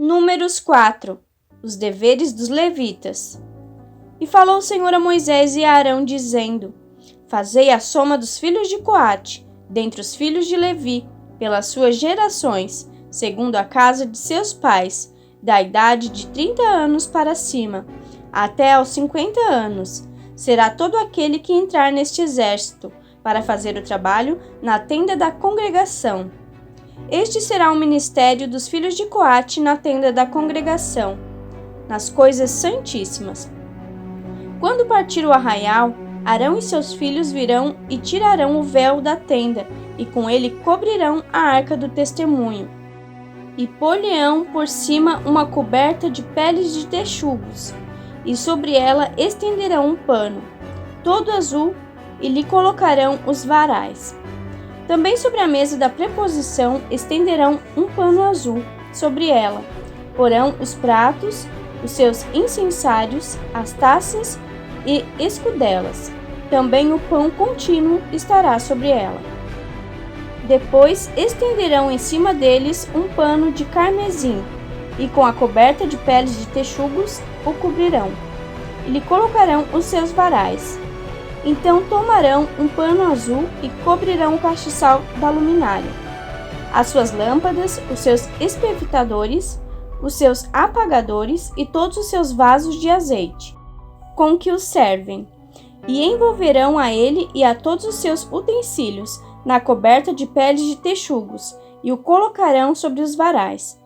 Números 4. Os deveres dos levitas. E falou o Senhor a Moisés e a Arão, dizendo: Fazei a soma dos filhos de Coate, dentre os filhos de Levi, pelas suas gerações, segundo a casa de seus pais, da idade de 30 anos para cima, até aos 50 anos. Será todo aquele que entrar neste exército, para fazer o trabalho na tenda da congregação. Este será o ministério dos filhos de Coate na tenda da congregação, nas coisas santíssimas. Quando partir o arraial, Arão e seus filhos virão e tirarão o véu da tenda, e com ele cobrirão a arca do testemunho. E pôr-lhe-ão por cima uma coberta de peles de texugos, e sobre ela estenderão um pano, todo azul, e lhe colocarão os varais. Também sobre a mesa da preposição estenderão um pano azul, sobre ela porão os pratos, os seus incensários, as taças e escudelas. Também o pão contínuo estará sobre ela. Depois estenderão em cima deles um pano de carmesim, e com a coberta de peles de texugos o cobrirão, e lhe colocarão os seus varais. Então tomarão um pano azul e cobrirão o castiçal da luminária, as suas lâmpadas, os seus espevitadores, os seus apagadores e todos os seus vasos de azeite, com que os servem, e envolverão a ele e a todos os seus utensílios na coberta de peles de texugos, e o colocarão sobre os varais.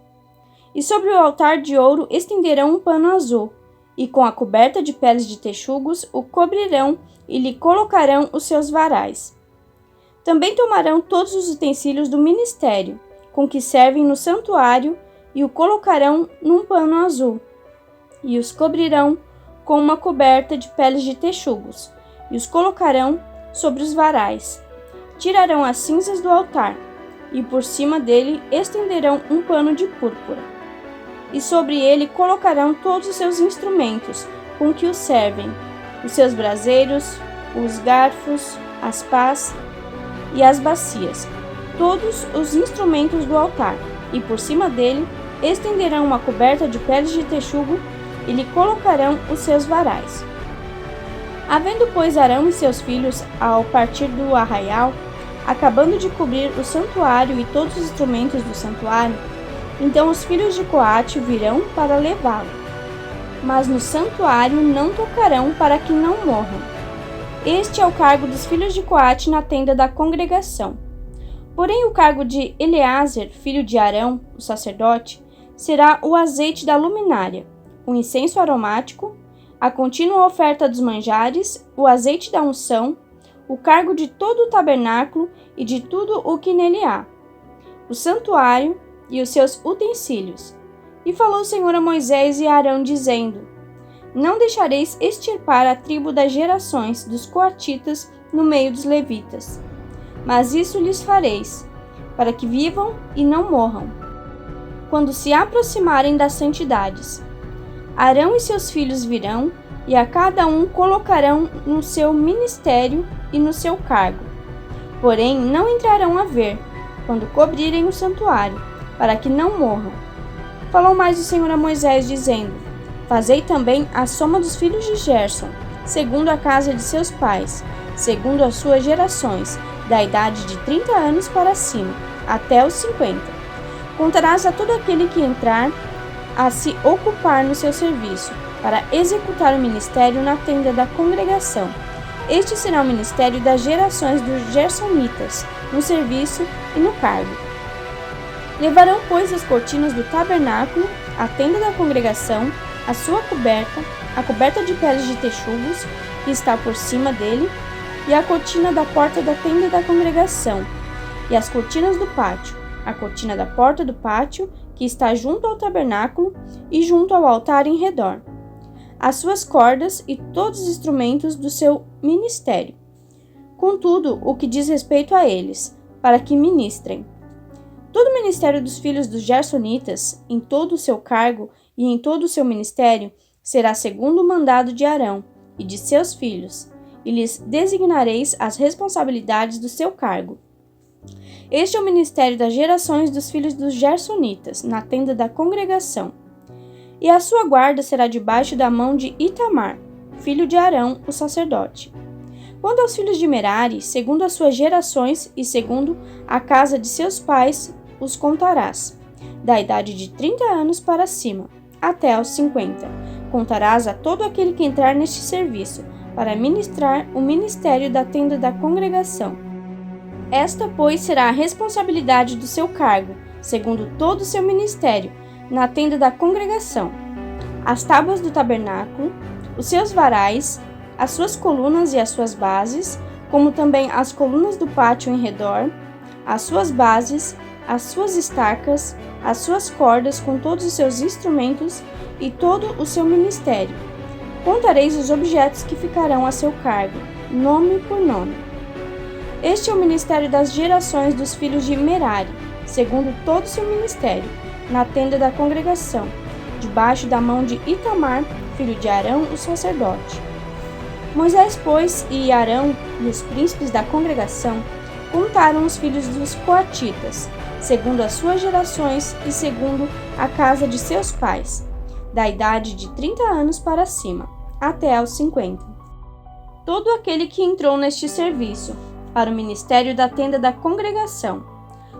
E sobre o altar de ouro estenderão um pano azul, e com a coberta de peles de texugos o cobrirão e lhe colocarão os seus varais. Também tomarão todos os utensílios do ministério, com que servem no santuário, e o colocarão num pano azul, e os cobrirão com uma coberta de peles de texugos, e os colocarão sobre os varais. Tirarão as cinzas do altar, e por cima dele estenderão um pano de púrpura. E sobre ele colocarão todos os seus instrumentos, com que os servem, os seus braseiros, os garfos, as pás e as bacias, todos os instrumentos do altar, e por cima dele estenderão uma coberta de peles de texugo e lhe colocarão os seus varais. Havendo, pois, Arão e seus filhos, ao partir do arraial, acabando de cobrir o santuário e todos os instrumentos do santuário, então os filhos de Coate virão para levá-lo. Mas no santuário não tocarão, para que não morram. Este é o cargo dos filhos de Coate na tenda da congregação. Porém o cargo de Eleazer, filho de Arão, o sacerdote, será o azeite da luminária, o incenso aromático, a contínua oferta dos manjares, o azeite da unção, o cargo de todo o tabernáculo e de tudo o que nele há, o santuário e os seus utensílios. E falou o Senhor a Moisés e a Arão, dizendo: Não deixareis extirpar a tribo das gerações dos coatitas no meio dos levitas, mas isso lhes fareis, para que vivam e não morram, quando se aproximarem das santidades. Arão e seus filhos virão, e a cada um colocarão no seu ministério e no seu cargo. Porém, não entrarão a ver, quando cobrirem o santuário, para que não morram. Falou mais o Senhor a Moisés, dizendo: Fazei também a soma dos filhos de Gerson, segundo a casa de seus pais, segundo as suas gerações, da idade de 30 anos para cima, até os 50. Contarás a todo aquele que entrar a se ocupar no seu serviço, para executar o ministério na tenda da congregação. Este será o ministério das gerações dos gersonitas, no serviço e no cargo. Levarão, pois, as cortinas do tabernáculo, a tenda da congregação, a sua coberta, a coberta de peles de texugos, que está por cima dele, e a cortina da porta da tenda da congregação, e as cortinas do pátio, a cortina da porta do pátio, que está junto ao tabernáculo e junto ao altar em redor, as suas cordas e todos os instrumentos do seu ministério. Contudo, o que diz respeito a eles, para que ministrem. Todo o ministério dos filhos dos gersonitas, em todo o seu cargo e em todo o seu ministério, será segundo o mandado de Arão e de seus filhos, e lhes designareis as responsabilidades do seu cargo. Este é o ministério das gerações dos filhos dos Gersonitas, na tenda da congregação. E a sua guarda será debaixo da mão de Itamar, filho de Arão, o sacerdote. Quanto aos filhos de Merari, segundo as suas gerações e segundo a casa de seus pais, os contarás, da idade de 30 anos para cima, até aos 50. Contarás a todo aquele que entrar neste serviço, para ministrar o ministério da tenda da congregação. Esta, pois, será a responsabilidade do seu cargo, segundo todo o seu ministério, na tenda da congregação: as tábuas do tabernáculo, os seus varais, as suas colunas e as suas bases, como também as colunas do pátio em redor, as suas bases, as suas estacas, as suas cordas com todos os seus instrumentos e todo o seu ministério. Contareis os objetos que ficarão a seu cargo, nome por nome. Este é o ministério das gerações dos filhos de Merari, segundo todo o seu ministério, na tenda da congregação, debaixo da mão de Itamar, filho de Arão, o sacerdote. Moisés, pois, e Arão e os príncipes da congregação contaram os filhos dos coatitas, segundo as suas gerações e segundo a casa de seus pais, da idade de 30 anos para cima, até aos 50. Todo aquele que entrou neste serviço, para o ministério da tenda da congregação.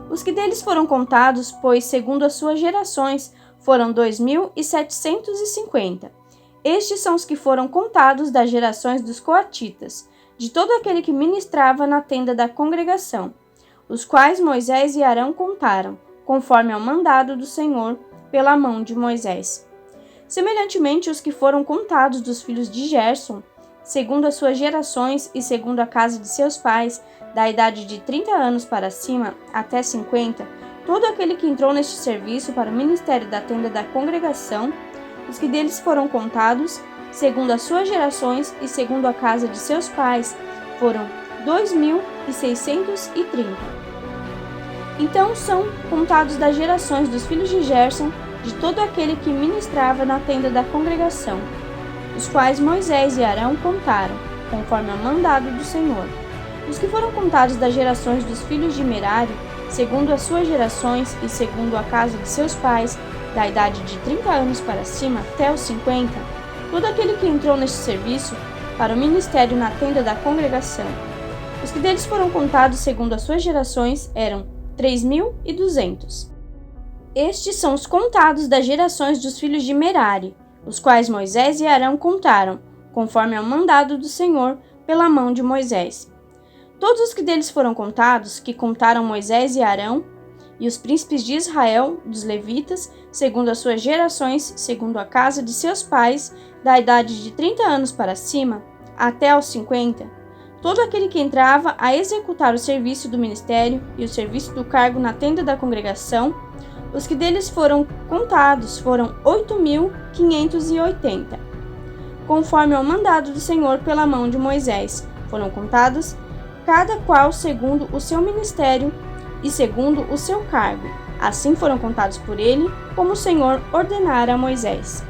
Os que deles foram contados, pois, segundo as suas gerações, foram 2.750. Estes são os que foram contados das gerações dos coatitas, de todo aquele que ministrava na tenda da congregação, os quais Moisés e Arão contaram, conforme ao mandado do Senhor, pela mão de Moisés. Semelhantemente, os que foram contados dos filhos de Gerson, segundo as suas gerações e segundo a casa de seus pais, da idade de 30 anos para cima até 50, todo aquele que entrou neste serviço para o ministério da tenda da congregação, os que deles foram contados, segundo as suas gerações e segundo a casa de seus pais, foram 2.630. Então são contados das gerações dos filhos de Gerson, de todo aquele que ministrava na tenda da congregação, os quais Moisés e Arão contaram, conforme ao mandado do Senhor. Os que foram contados das gerações dos filhos de Merari, segundo as suas gerações e segundo a casa de seus pais, da idade de 30 anos para cima até os 50, todo aquele que entrou neste serviço para o ministério na tenda da congregação. Os que deles foram contados segundo as suas gerações eram 3.200. Estes são os contados das gerações dos filhos de Merari, os quais Moisés e Arão contaram, conforme ao mandado do Senhor, pela mão de Moisés. Todos os que deles foram contados, que contaram Moisés e Arão, e os príncipes de Israel, dos levitas, segundo as suas gerações, segundo a casa de seus pais, da idade de 30 anos para cima, até aos 50, todo aquele que entrava a executar o serviço do ministério e o serviço do cargo na tenda da congregação, os que deles foram contados foram 8.580. Conforme ao mandado do Senhor pela mão de Moisés, foram contados, cada qual segundo o seu ministério e segundo o seu cargo. Assim foram contados por ele, como o Senhor ordenara a Moisés.